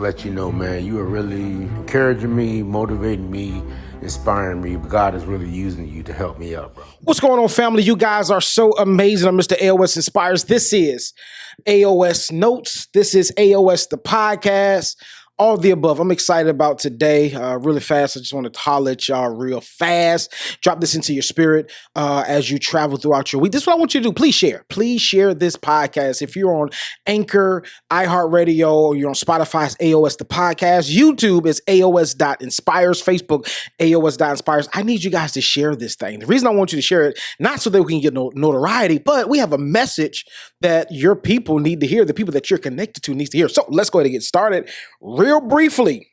Let you know, man, you are really encouraging me, motivating me, inspiring me. But God is really using you to help me out, bro. What's going on, family? You guys are so amazing. I'm Mr. Aos Inspires. This is Aos Notes. This is Aos the podcast. All the above. I'm excited about today. Really fast. I just want to holler at y'all real fast. Drop this into your spirit as you travel throughout your week. This is what I want you to do. Please share. Please share this podcast. If you're on Anchor, iHeartRadio, or you're on Spotify's AOS the podcast. YouTube is AOS.inspires. Facebook, AOS.inspires. I need you guys to share this thing. The reason I want you to share it, not so that we can get notoriety, but we have a message that your people need to hear, the people that you're connected to needs to hear. So let's go ahead and get started. Real briefly,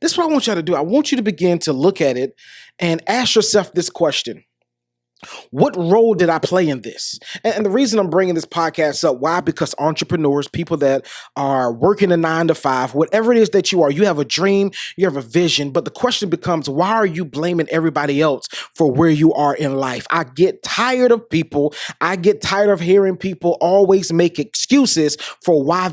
this is what I want y'all to do. I want you to begin to look at it and ask yourself this question. What role did I play in this? And the reason I'm bringing this podcast up, why? Because entrepreneurs, people that are working a 9 to 5, whatever it is that you are, you have a dream, you have a vision, but the question becomes, why are you blaming everybody else for where you are in life? I get tired of people. I get tired of hearing people always make excuses for why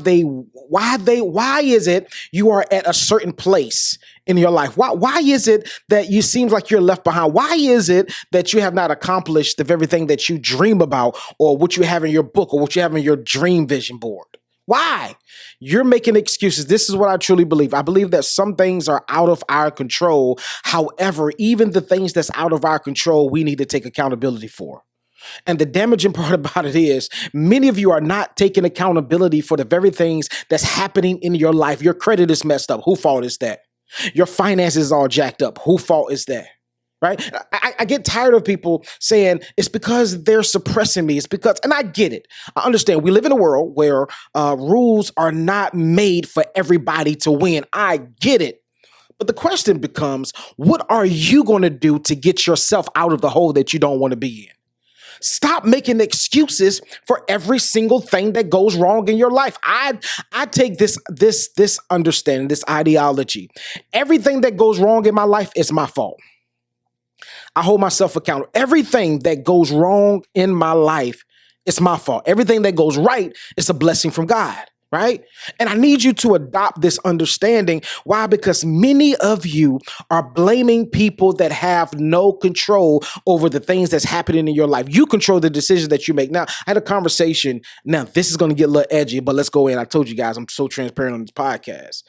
is it you are at a certain place in your life? Why is it that you seem like you're left behind? Why is it that you have not accomplished of everything that you dream about or what you have in your book or what you have in your dream vision board? Why? You're making excuses. This is what I truly believe. I believe that some things are out of our control. However, even the things that's out of our control, we need to take accountability for. And the damaging part about it is many of you are not taking accountability for the very things that's happening in your life. Your credit is messed up. Whose fault is that? Your finances are all jacked up. Whose fault is that? Right? I get tired of people saying it's because they're suppressing me. It's because, and I get it. I understand. We live in a world where rules are not made for everybody to win. I get it. But the question becomes, what are you going to do to get yourself out of the hole that you don't want to be in? Stop making excuses for every single thing that goes wrong in your life. I take this understanding, this ideology. Everything that goes wrong in my life is my fault. I hold myself accountable. Everything that goes wrong in my life is my fault. Everything that goes right is a blessing from God. Right? And I need you to adopt this understanding. Why? Because many of you are blaming people that have no control over the things that's happening in your life. You control the decisions that you make. Now, I had a conversation. Now, this is going to get a little edgy, but let's go in. I told you guys, I'm so transparent on this podcast.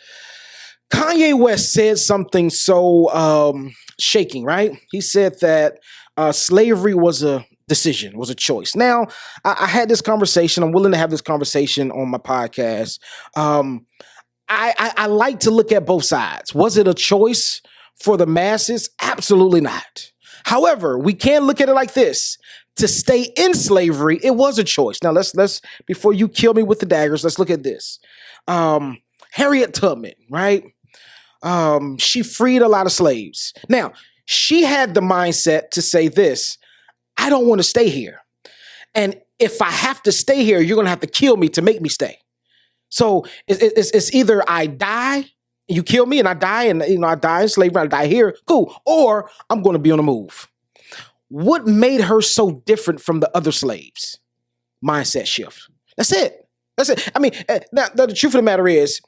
Kanye West said something so shaking, right? He said that slavery was a decision, was a choice. Now, I had this conversation. I'm willing to have this conversation on my podcast. I like to look at both sides. Was it a choice for the masses? Absolutely not. However, we can look at it like this. To stay in slavery, it was a choice. Now, let's before you kill me with the daggers, let's look at this. Harriet Tubman, right? She freed a lot of slaves. Now, she had the mindset to say this: I don't want to stay here. And if I have to stay here, you're going to have to kill me to make me stay. So it's either I die, you kill me and I die, and I die in slavery, I die here, cool, or I'm going to be on the move. What made her so different from the other slaves? Mindset shift. That's it. I mean, now, the truth of the matter is,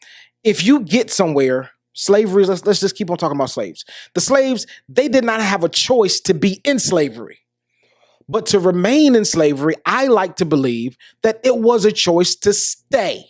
if you get somewhere, slavery, let's just keep on talking about slaves. The slaves, they did not have a choice to be in slavery. But to remain in slavery, I like to believe that it was a choice to stay,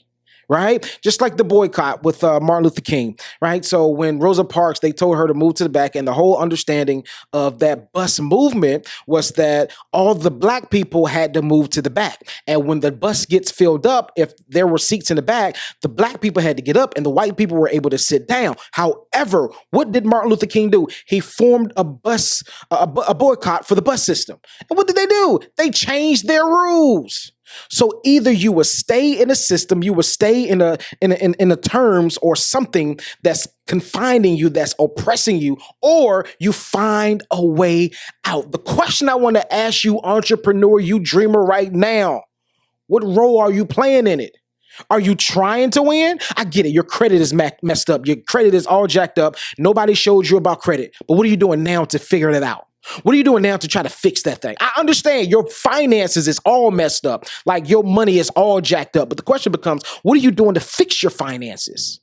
right? Just like the boycott with Martin Luther King, right? So when Rosa Parks, they told her to move to the back, and the whole understanding of that bus movement was that all the black people had to move to the back. And when the bus gets filled up, if there were seats in the back, the black people had to get up and the white people were able to sit down. However, what did Martin Luther King do? He formed a boycott for the bus system. And what did they do? They changed their rules. So either you will stay in a system, you will stay in a terms or something that's confining you, that's oppressing you, or you find a way out. The question I want to ask you, entrepreneur, you dreamer right now, what role are you playing in it? Are you trying to win? I get it. Your credit is messed up. Your credit is all jacked up. Nobody showed you about credit. But what are you doing now to figure it out? What are you doing now to try to fix that thing? I understand your finances is all messed up. Like your money is all jacked up. But the question becomes, what are you doing to fix your finances?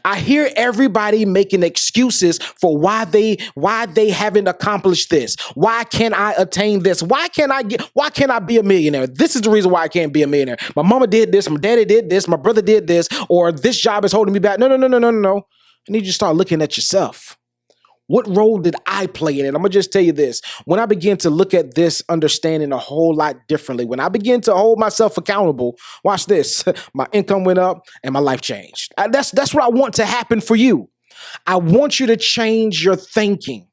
I hear everybody making excuses for why they haven't accomplished this. Why can't I attain this? Why can't I be a millionaire? This is the reason why I can't be a millionaire. My mama did this, my daddy did this, my brother did this, or this job is holding me back. No, no, no, no, no, no, no. I need you to start looking at yourself. What role did I play in it? I'm going to just tell you this. When I begin to look at this understanding a whole lot differently, when I begin to hold myself accountable, watch this, my income went up and my life changed. That's what I want to happen for you. I want you to change your thinking.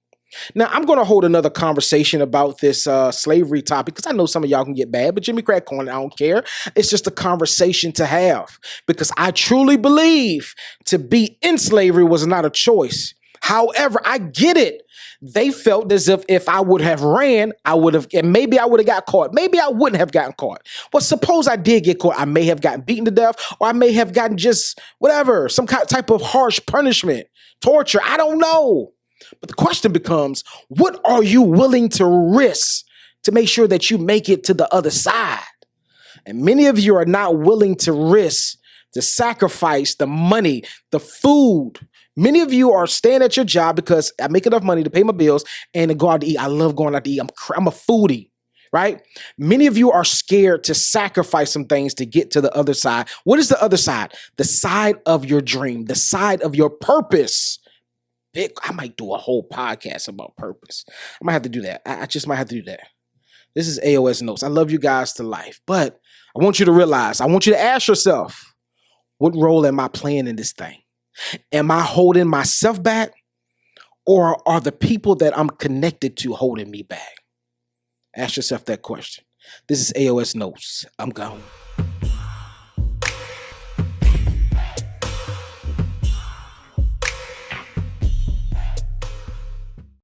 Now, I'm going to hold another conversation about this slavery topic because I know some of y'all can get bad, but Jimmy Crack Corn, I don't care. It's just a conversation to have because I truly believe to be in slavery was not a choice. However, I get it. They felt as if I would have ran, and maybe I would have got caught. Maybe I wouldn't have gotten caught. Well, suppose I did get caught. I may have gotten beaten to death, or I may have gotten just whatever, some type of harsh punishment, torture. I don't know. But the question becomes, what are you willing to risk to make sure that you make it to the other side? And many of you are not willing to risk, to sacrifice the money, the food. Many of you are staying at your job because I make enough money to pay my bills and to go out to eat. I love going out to eat. I'm a foodie, right? Many of you are scared to sacrifice some things to get to the other side. What is the other side? The side of your dream, the side of your purpose. I might do a whole podcast about purpose. I might have to do that. I just might have to do that. This is Aos Notes. I love you guys to life, but I want you to realize, I want you to ask yourself, what role am I playing in this thing? Am I holding myself back, or are the people that I'm connected to holding me back? Ask yourself that question. This is Aos Notes. I'm gone.